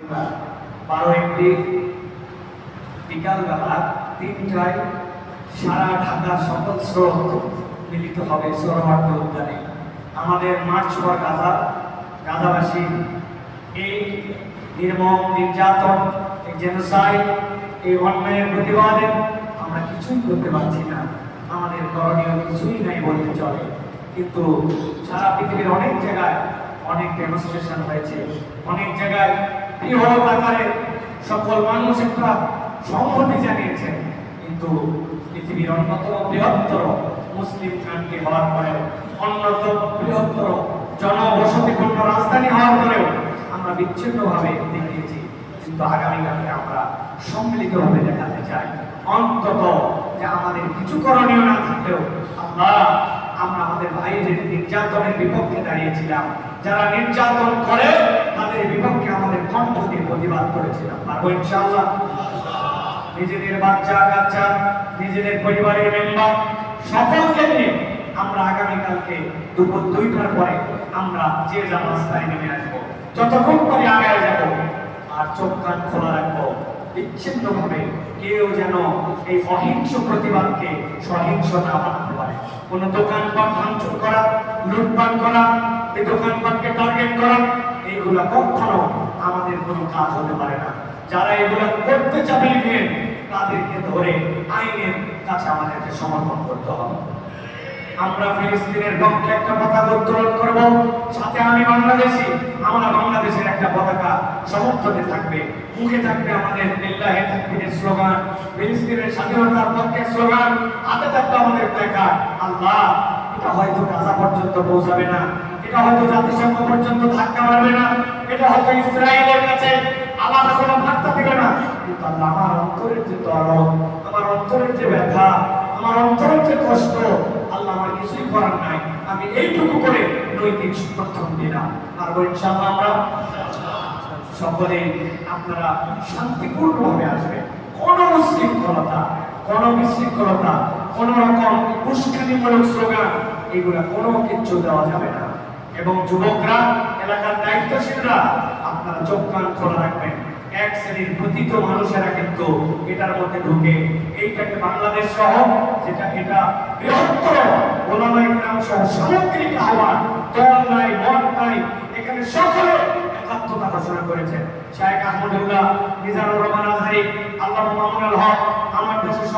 12 April বিকালবেলা 3টায় সারা ঢাকার সকল স্রোত মিলিত হবে সোহরাওয়ার্দী উদ্যানে। আমাদের মার্চ ফর গাজা, গাজাবাসী এই নির্মম নির্যাতন, এই জেনোসাইড, এই অন্যায়ের প্রতিবাদে আমরা কিছুই করতে পারছি না, আমাদের করণীয় কিছুই নাই বলতে চলে। কিন্তু সারা পৃথিবীর অনেক জায়গায় অনেক ডেমনস্ট্রেশন হয়েছে, অনেক জায়গায় বৃহৎ আকারে সকল মানুষ একটা সংহতি জানিয়েছেন। কিন্তু পৃথিবীর অন্যতম বৃহত্তর মুসলিম কান্ট্রি হওয়ার পরেও, অন্যতম বৃহত্তর জনবসতিপূর্ণ রাজধানী হওয়ার পরেও আমরা বিচ্ছিন্নভাবে দেখিয়েছি। কিন্তু আগামীকালকে আমরা সম্মিলিতভাবে দেখাতে চাই অন্তত যে আমাদের কিছু করণীয় না থাকলেও আমরা আমাদের ভাইদের নির্যাতনের বিপক্ষে দাঁড়িয়েছিলাম, যারা নির্যাতন করে তাদের বিপক্ষে আমাদের কণ্ঠ দিয়ে প্রতিবাদ করেছিলাম। পারবো ইনশাআল্লাহ। নিজেদের বাচ্চা কাচ্চা, নিজেদের পরিবারের মেম্বার সকলকে নিয়ে আমরা আগামীকালকে দুপুর 2টার পরে আমরা যে যার রাস্তায় নেমে আসবো, যতক্ষণ পরে আগায় যাব, আর চোখ কান খোলা রাখবো। বিচ্ছিন্নভাবে কেউ যেন এই অহিংস প্রতিবাদকে সহিংস না বানাতে পারে। কোনো দোকানপাট ভাঙচুর করা, লুটপাট করা, এই দোকানপাটকে টার্গেট করা, এইগুলা কখনো আমাদের কোনো কাজ হতে পারে না। যারা এগুলা করতে চাইবেন তাদেরকে ধরে আইনের কাছে আমাদেরকে সমর্পণ করতে হবে। আমরা ফিলিস্তিনের পক্ষে একটা পতাকা উত্তোলন করব, সাথে আমি বাংলাদেশি, আমরা বাংলাদেশের একটা পতাকা সমর্থনে থাকবে, মুখে থাকবে আমাদের লিল্লাহি তাকবীরের স্লোগান, ফিলিস্তিনের স্বাধীনতার পক্ষে স্লোগান, হাতে থাকবে আমাদের প্ল্যাকার্ড। আল্লাহ, এটা হয়তো গাজা পর্যন্ত পৌঁছাবে না, এটা হয়তো জাতিসংঘ পর্যন্ত ধাক্কা মারবে না, এটা হয়তো ইসরায়েলের কাছে আলাদা কোনো বার্তা দিবে না, কিন্তু আল্লাহ আমার অন্তরের যে দরদ, আমার অন্তরের যে ব্যথা, আমার অন্তরের যে কষ্ট, আল্লাহ আমার কিছুই করার নাই, আমি এইটুকু করে নৈতিক সমর্থন দিলাম। আর ইনশাআল্লাহ আমরা সকলে আপনারা শান্তিপূর্ণভাবে আসবেন। কোনো উশৃঙ্খলতা, কোনো বিশৃঙ্খলতা, কোনো রকম উস্কানিমূলক স্লোগান, এগুলা কোনো কিছু দেওয়া যাবে না। এবং যুবকরা, এলাকার দায়িত্বশীলরা আপনারা চোখ কান খোলা রাখবেন। এক শ্রেণীর প্রতিত মানুষেরা কিন্তু এটার মধ্যে ঢুকে এইটাকে বাংলাদেশ সহ, যেটা এটা বৃহত্তর ওলামায়ে কিরাম সহ সামগ্রিক আহ্বান, দল নাই, মত নাই, এখানে সকলে একাত্মতা ঘোষণা করেছেন। শায়েখ আহমদুল্লাহ, মিজানুর রহমান আজহারী, আল্লামা মামুনুল হক, আমার দেশের